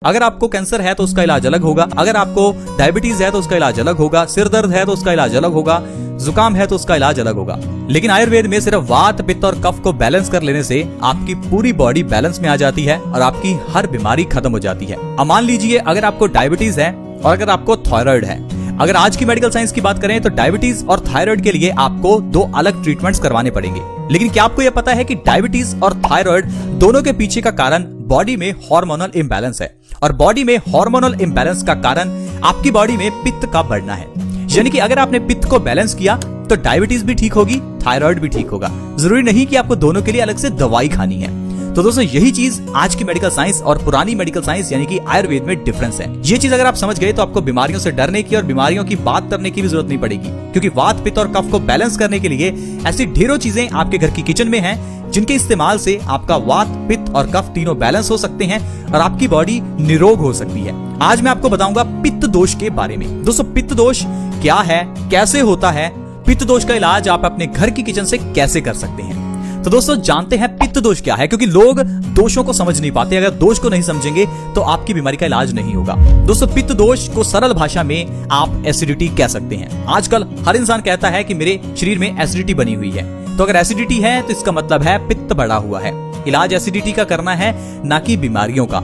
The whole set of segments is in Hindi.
अगर आपको कैंसर है तो उसका इलाज अलग होगा, अगर आपको डायबिटीज है तो उसका इलाज अलग होगा, सिर दर्द है तो उसका इलाज अलग होगा, जुकाम है तो उसका इलाज अलग होगा। लेकिन आयुर्वेद में सिर्फ वात, पित्त और कफ को बैलेंस कर लेने से आपकी पूरी बॉडी बैलेंस में आ जाती है और आपकी हर बीमारी खत्म हो जाती है। अब मान लीजिए अगर आपको डायबिटीज है और अगर आपको थायराइड है, अगर आज की मेडिकल साइंस की बात करें तो डायबिटीज और थायराइड के लिए आपको दो अलग ट्रीटमेंट्स करवाने पड़ेंगे। लेकिन क्या आपको यह पता है कि डायबिटीज और थायराइड दोनों के पीछे का कारण बॉडी में हार्मोनल इंबैलेंस है और बॉडी में हार्मोनल इंबैलेंस का कारण आपकी बॉडी में पित्त का बढ़ना है। यानी कि अगर आपने पित्त को बैलेंस किया तो डायबिटीज भी ठीक होगी, थायराइड भी ठीक होगा। जरूरी नहीं कि आपको दोनों के लिए अलग से दवाई खानी है। तो दोस्तों यही चीज आज की मेडिकल साइंस और पुरानी मेडिकल साइंस यानी कि आयुर्वेद में डिफरेंस है। ये चीज अगर आप समझ गए तो आपको बीमारियों से डरने की और बीमारियों की बात करने की भी जरूरत नहीं पड़ेगी, क्योंकि वात, पित्त और कफ को बैलेंस करने के लिए ऐसी ढेरों चीजें आपके घर की किचन में हैं जिनके इस्तेमाल से आपका वात, पित्त और कफ तीनों बैलेंस हो सकते हैं और आपकी बॉडी निरोग हो सकती है। आज मैं आपको बताऊंगा पित्त दोष के बारे में। दोस्तों पित्त दोष क्या है, कैसे होता है, पित्त दोष का इलाज आप अपने घर की किचन से कैसे कर सकते हैं। तो दोस्तों जानते हैं पित्त दोष क्या है, क्योंकि लोग दोषों को समझ नहीं पाते। अगर दोष को नहीं समझेंगे तो आपकी बीमारी का इलाज नहीं होगा। दोस्तों पित्त दोष को सरल भाषा में आप एसिडिटी कह सकते हैं। आजकल हर इंसान कहता है कि मेरे शरीर में एसिडिटी बनी हुई है। तो अगर एसिडिटी है तो इसका मतलब है पित्त बढ़ा हुआ है। इलाज एसिडिटी का करना है, ना कि बीमारियों का।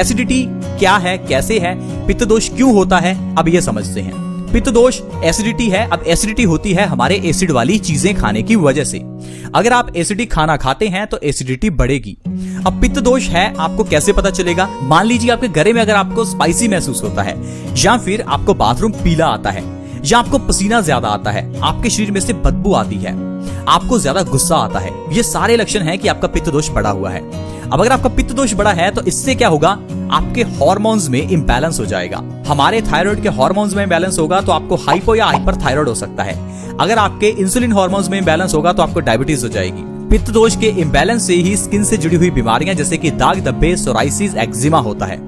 एसिडिटी क्या है, कैसे है, पित्त दोष क्यों होता है, अब ये समझते हैं। पित्त दोष एसिडिटी है। अब एसिडिटी होती है हमारे एसिड वाली चीजें खाने की वजह से। अगर आप एसिडिक खाना खाते हैं तो एसिडिटी बढ़ेगी। अब पित्त दोष है आपको कैसे पता चलेगा? मान लीजिए आपके गले में अगर आपको स्पाइसी महसूस होता है, या फिर आपको बाथरूम पीला आता है, या आपको पसीना ज्यादा आता है, आपके शरीर में से बदबू आती है, आपको ज्यादा गुस्सा आता है, ये सारे लक्षण हैं कि आपका पित्त दोष बढ़ा हुआ है। अब अगर आपका पित्त दोष बढ़ा है तो इससे क्या होगा? आपके हार्मोन्स में इंबैलेंस हो जाएगा। हमारे थायराइड के हार्मोन्स में इंबैलेंस होगा तो आपको हाइपो या हाइपर थायराइड हो सकता है। अगर आपके इंसुलिन हार्मोन्स में इंबैलेंस होगा तो आपको डायबिटीज हो जाएगी। पित्त दोष के इंबैलेंस से ही स्किन से जुड़ी हुई बीमारियां जैसे कि दाग धब्बे, सोराइसिस, एक्जिमा होता है।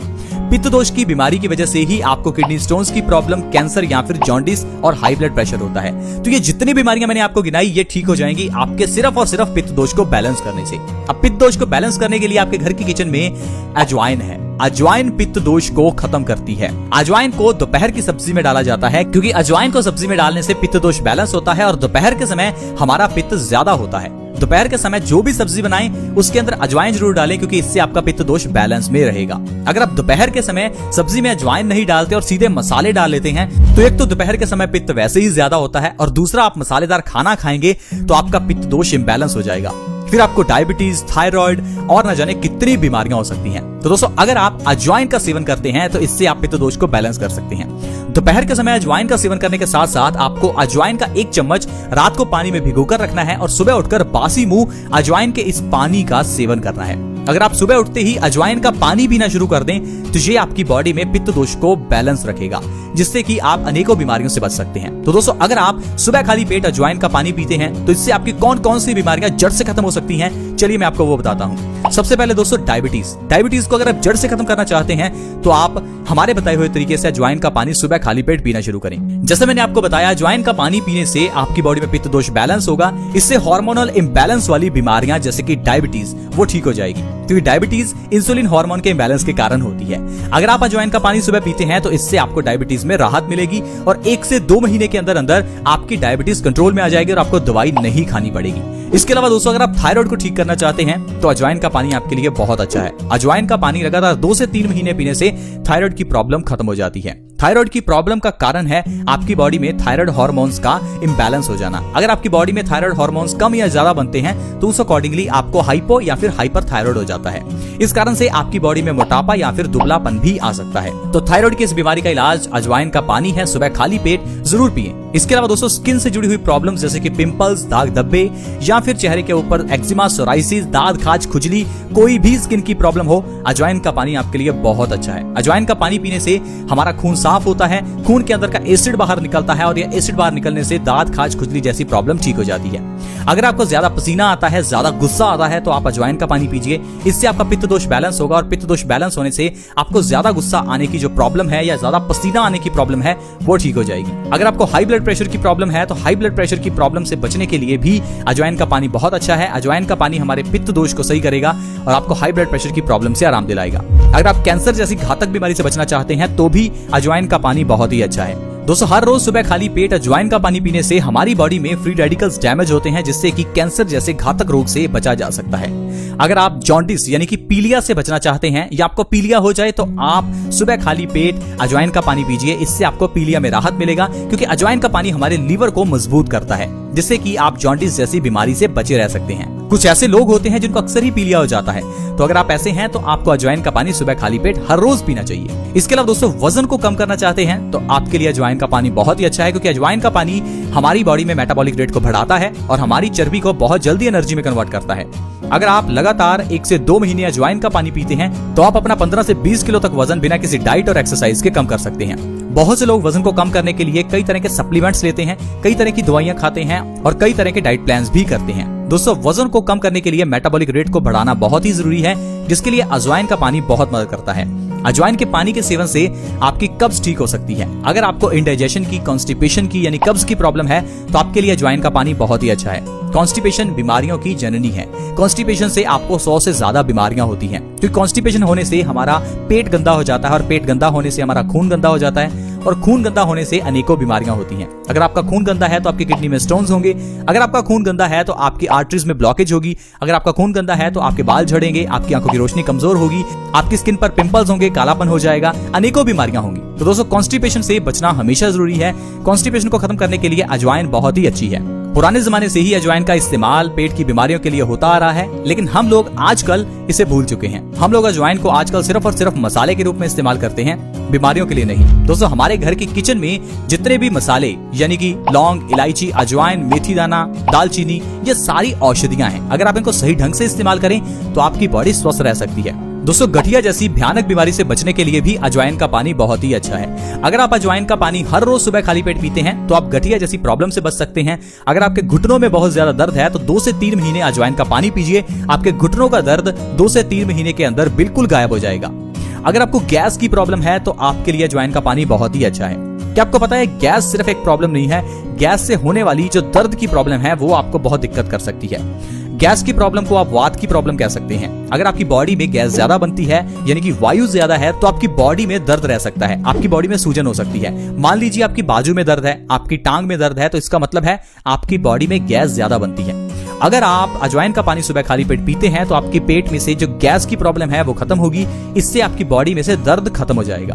पित्त दोष की बीमारी की वजह से ही आपको किडनी स्टोन्स की प्रॉब्लम, कैंसर या फिर जॉन्डिस और हाई ब्लड प्रेशर होता है। तो ये जितनी बीमारियां मैंने आपको गिनाई ये ठीक हो जाएंगी आपके सिर्फ और सिर्फ पित्त दोष को बैलेंस करने से। अब पित्त दोष को बैलेंस करने के लिए आपके घर की किचन में अजवाइन है। अजवाइन पित्त दोष को खत्म करती है। अजवाइन को दोपहर की सब्जी में डाला जाता है, क्योंकि अजवाइन को सब्जी में डालने से पित्त दोष बैलेंस होता है और दोपहर के समय हमारा पित्त ज्यादा होता है। दोपहर के समय जो भी सब्जी बनाएं उसके अंदर अजवाइन जरूर डालें, क्योंकि इससे आपका पित्त दोष बैलेंस में रहेगा। अगर आप दोपहर के समय सब्जी में अजवाइन नहीं डालते और सीधे मसाले डाल लेते हैं तो एक तो दोपहर के समय पित्त वैसे ही ज्यादा होता है और दूसरा आप मसालेदार खाना खाएंगे तो आपका पित्त दोष इंबैलेंस हो जाएगा। फिर आपको डायबिटीज, थायराइड और न जाने कितनी बीमारियां हो सकती हैं। तो दोस्तों अगर आप अजवाइन का सेवन करते हैं तो इससे आप पित्त दोष को बैलेंस कर सकते हैं। दोपहर के समय अजवाइन का सेवन करने के साथ साथ आपको अजवाइन का 1 चम्मच रात को पानी में भिगोकर रखना है और सुबह उठकर बासी मुंह अजवाइन के इस पानी का सेवन करना है। अगर आप सुबह उठते ही अजवाइन का पानी पीना शुरू कर दें तो ये आपकी बॉडी में पित्त दोष को बैलेंस रखेगा, जिससे कि आप अनेकों बीमारियों से बच सकते हैं। तो दोस्तों अगर आप सुबह खाली पेट अजवाइन का पानी पीते हैं तो इससे आपकी कौन कौन सी बीमारियां जड़ से खत्म हो सकती हैं, चलिए मैं आपको वो बताता हूँ। सबसे पहले दोस्तों डायबिटीज को अगर आप जड़ से खत्म करना चाहते हैं तो आप हमारे बताए हुए तरीके से अजवाइन का पानी सुबह खाली पेट पीना शुरू करें। जैसे मैंने आपको बताया अजवाइन का पानी पीने से आपकी बॉडी में पित्त दोष बैलेंस होगा। इससे हार्मोनल इंबैलेंस वाली बीमारियां जैसे कि डायबिटीज वो ठीक हो जाएगी, क्योंकि डायबिटीज इंसुलिन हार्मोन के इंबैलेंस के कारण होती है। अगर आप अजवाइन का पानी सुबह पीते हैं तो इससे आपको डायबिटीज में राहत मिलेगी और 1 से 2 महीने के अंदर अंदर आपकी डायबिटीज कंट्रोल में आ जाएगी और आपको दवाई नहीं खानी पड़ेगी। इसके अलावा दोस्तों अगर आप थायराइड को ठीक करना चाहते हैं तो अजवाइन का पानी आपके लिए बहुत अच्छा है। अजवाइन का पानी लगातार 2 से 3 महीने पीने से थायराइड की प्रॉब्लम खत्म हो जाती है। थायराइड की प्रॉब्लम का कारण है आपकी बॉडी में थायराइड हार्मोन्स का इंबैलेंस हो जाना। अगर आपकी बॉडी में थायराइड हार्मोन्स कम या ज्यादा बनते हैं तो उस अकॉर्डिंगली आपको हाइपो या फिर हाइपर थायराइड हो जाता है। इस कारण से आपकी बॉडी में मोटापा या फिर दुबलापन भी आ सकता है। तो थायराइड की इस बीमारी का इलाज अजवाइन का पानी है, सुबह खाली पेट जरूर पिएं। इसके अलावा दोस्तों स्किन से जुड़ी हुई प्रॉब्लम्स जैसे कि पिंपल्स, दाग धब्बे या फिर चेहरे के ऊपर एक्जिमा, सोराइसिस, दाद खाज, खुजली, कोई भी स्किन की प्रॉब्लम हो, अजवाइन का पानी आपके लिए बहुत अच्छा है। अजवाइन का पानी पीने से हमारा खून साफ होता है, खून के अंदर का एसिड बाहर निकलता है और यह एसिड बाहर निकलने से दाद खाज, खुजली जैसी प्रॉब्लम ठीक हो जाती है। अगर आपको ज्यादा पसीना आता है, ज्यादा गुस्सा आता है, तो आप अजवाइन का पानी पीजिए। इससे आपका पित्त दोष बैलेंस होगा और पित्त दोष बैलेंस होने से आपको ज्यादा गुस्सा आने की जो प्रॉब्लम है या ज्यादा पसीना आने की प्रॉब्लम है वो ठीक हो जाएगी। अगर आपको हाई ब्लड प्रेशर की प्रॉब्लम है तो हाई ब्लड प्रेशर की प्रॉब्लम से बचने के लिए भी अजवाइन का पानी बहुत अच्छा है। अजवाइन का पानी हमारे पित्त दोष को सही करेगा और आपको हाई ब्लड प्रेशर की प्रॉब्लम से आराम दिलाएगा। अगर आप कैंसर जैसी घातक बीमारी से बचना चाहते हैं तो भी अजवाइन का पानी बहुत ही अच्छा है। दोस्तों, हर रोज सुबह खाली पेट अजवाइन का पानी पीने से हमारी बॉडी में फ्री रेडिकल्स डैमेज होते हैं, जिससे कि कैंसर जैसे घातक रोग से बचा जा सकता है। अगर आप जॉन्डिस यानी कि पीलिया से बचना चाहते हैं या आपको पीलिया हो जाए तो आप सुबह खाली पेट अजवाइन का पानी पीजिए। इससे आपको पीलिया में राहत मिलेगा, क्योंकि अजवाइन का पानी हमारे लीवर को मजबूत करता है, जिससे कि आप जॉन्डिस जैसी बीमारी से बचे रह सकते हैं। कुछ ऐसे लोग होते हैं जिनको अक्सर ही पीलिया हो जाता है, तो अगर आप ऐसे हैं तो आपको अजवाइन का पानी सुबह खाली पेट हर रोज पीना चाहिए। इसके अलावा दोस्तों, वजन को कम करना चाहते हैं तो आपके लिए अजवाइन का पानी बहुत ही अच्छा है, क्योंकि अजवाइन का पानी हमारी बॉडी में मेटाबॉलिक रेट को बढ़ाता है और हमारी चर्बी को बहुत जल्दी एनर्जी में कन्वर्ट करता है। अगर आप लगातार 1 से 2 महीने अजवाइन का पानी पीते हैं तो आप अपना 15 से 20 किलो तक वजन बिना किसी डाइट और एक्सरसाइज के कम कर सकते हैं। बहुत से लोग वजन को कम करने के लिए कई तरह के सप्लीमेंट्स लेते हैं, कई तरह की दवाइयां खाते हैं और कई तरह के डाइट प्लान्स भी करते हैं। दोस्तों, वजन को कम करने के लिए मेटाबॉलिक रेट को बढ़ाना बहुत ही जरूरी है, जिसके लिए अजवाइन का पानी बहुत मदद करता है। अजवाइन के पानी के सेवन से आपकी कब्ज ठीक हो सकती है। अगर आपको इंडाइजेशन की, कॉन्स्टिपेशन की यानी कब्ज की प्रॉब्लम है तो आपके लिए अजवाइन का पानी बहुत ही अच्छा है। कॉन्स्टिपेशन बीमारियों की जननी है। कॉन्स्टिपेशन से आपको 100 से ज्यादा बीमारियां होती हैं, क्योंकि कॉन्स्टिपेशन होने से हमारा पेट गंदा हो जाता है और पेट गंदा होने से हमारा खून गंदा हो जाता है और खून गंदा होने से अनेकों बीमारियां होती हैं। अगर आपका खून गंदा है तो आपकी किडनी में स्टोन्स होंगे। अगर आपका खून गंदा है तो आपकी आर्टरीज में ब्लॉकेज होगी। अगर आपका खून गंदा है तो आपके बाल झड़ेंगे, आपकी आंखों की रोशनी कमजोर होगी, आपकी स्किन पर पिंपल्स होंगे, कालापन हो जाएगा, अनेकों बीमारियां होंगी। तो दोस्तों, कॉन्स्टिपेशन से बचना हमेशा जरूरी है। कॉन्स्टिपेशन को खत्म करने के लिए अजवाइन बहुत ही अच्छी है। पुराने जमाने से ही अजवाइन का इस्तेमाल पेट की बीमारियों के लिए होता आ रहा है, लेकिन हम लोग आजकल इसे भूल चुके हैं। हम लोग अजवाइन को आजकल सिर्फ और सिर्फ मसाले के रूप में इस्तेमाल करते हैं, बीमारियों के लिए नहीं। दोस्तों, हमारे घर के किचन में जितने भी मसाले यानी कि लौंग, इलायची, अजवाइन, मेथी दाना, दालचीनी, ये सारी औषधियां हैं। अगर आप इनको सही ढंग से इस्तेमाल करें तो आपकी बॉडी स्वस्थ रह सकती है। दोस्तों, गठिया जैसी भयानक बीमारी से बचने के लिए भी अजवाइन का पानी बहुत ही अच्छा है। अगर आप अजवाइन का पानी हर रोज सुबह खाली पेट पीते हैं तो आप गठिया जैसी प्रॉब्लम से बच सकते हैं। अगर आपके घुटनों में बहुत ज्यादा दर्द है तो 2 से 3 महीने अजवाइन का पानी पीजिए। आपके घुटनों का दर्द 2 से 3 महीने के अंदर बिल्कुल गायब हो जाएगा। अगर आपको गैस की प्रॉब्लम है तो आपके लिए अजवाइन का पानी बहुत ही अच्छा है। क्या आपको पता है, गैस सिर्फ एक प्रॉब्लम नहीं है, गैस से होने वाली जो दर्द की प्रॉब्लम है वो आपको बहुत दिक्कत कर सकती है। गैस की प्रॉब्लम को आप वात की प्रॉब्लम कह सकते हैं। अगर आपकी बॉडी में गैस ज्यादा बनती है यानी कि वायु ज्यादा है तो आपकी बॉडी में दर्द रह सकता है, आपकी बॉडी में सूजन हो सकती है। मान लीजिए आपकी बाजू में दर्द है, आपकी टांग में दर्द है, तो इसका मतलब है आपकी बॉडी में गैस ज्यादा बनती है। अगर आप अजवाइन का पानी सुबह खाली पेट पीते हैं तो आपके पेट में से जो गैस की प्रॉब्लम है वो खत्म होगी। इससे आपकी बॉडी में से दर्द खत्म हो जाएगा।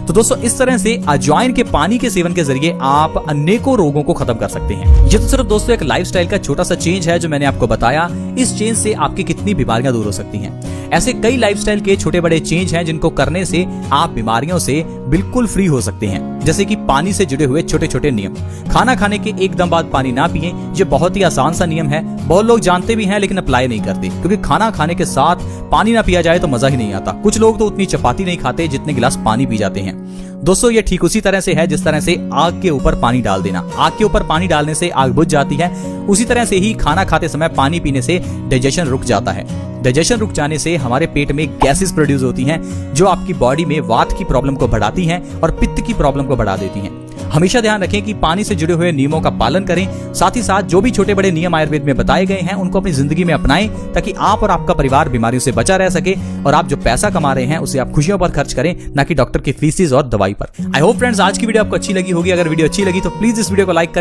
तो दोस्तों, इस तरह से अजवाइन के पानी के सेवन के जरिए आप अनेकों रोगों को खत्म कर सकते हैं। ये तो सिर्फ दोस्तों एक लाइफस्टाइल का छोटा सा चेंज है जो मैंने आपको बताया। इस चेंज से आपकी कितनी बीमारियां दूर हो सकती हैं। ऐसे कई लाइफस्टाइल के छोटे बड़े चेंज हैं जिनको करने से आप बीमारियों से बिल्कुल फ्री हो सकते हैं। जैसे कि पानी से जुड़े हुए छोटे छोटे नियम। खाना खाने के एकदम बाद पानी ना पिएं, ये बहुत ही आसान सा नियम है। बहुत लोग जानते भी हैं लेकिन अप्लाई नहीं करते, क्योंकि खाना खाने के साथ पानी ना पिया जाए तो मजा ही नहीं आता। कुछ लोग तो उतनी चपाती नहीं खाते जितने गिलास पानी पी जाते हैं। दोस्तों, ये ठीक उसी तरह से है जिस तरह से आग के ऊपर पानी डाल देना। आग के ऊपर पानी डालने से आग बुझ जाती है, उसी तरह से ही खाना खाते समय पानी पीने से डाइजेशन रुक जाता है। डाइजेशन रुक जाने से हमारे पेट में गैसेस प्रोड्यूस होती हैं जो आपकी बॉडी में वात की प्रॉब्लम को बढ़ाती हैं और पित्त की प्रॉब्लम को बढ़ा देती हैं। हमेशा ध्यान रखें कि पानी से जुड़े हुए नियमों का पालन करें। साथ ही साथ जो भी छोटे बड़े नियम आयुर्वेद में बताए गए हैं उनको अपनी जिंदगी में अपनाएं, ताकि आप और आपका परिवार बीमारियों से बचा रह सके और आप जो पैसा कमा रहे हैं उसे आप खुशियों पर खर्च करें, ना कि डॉक्टर की फीसिस और दवाई पर। आई होप फ्रेंड्स आज की वीडियो आपको अच्छी लगी होगी। अगर वीडियो अच्छी लगी तो प्लीज इस वीडियो को लाइक करें।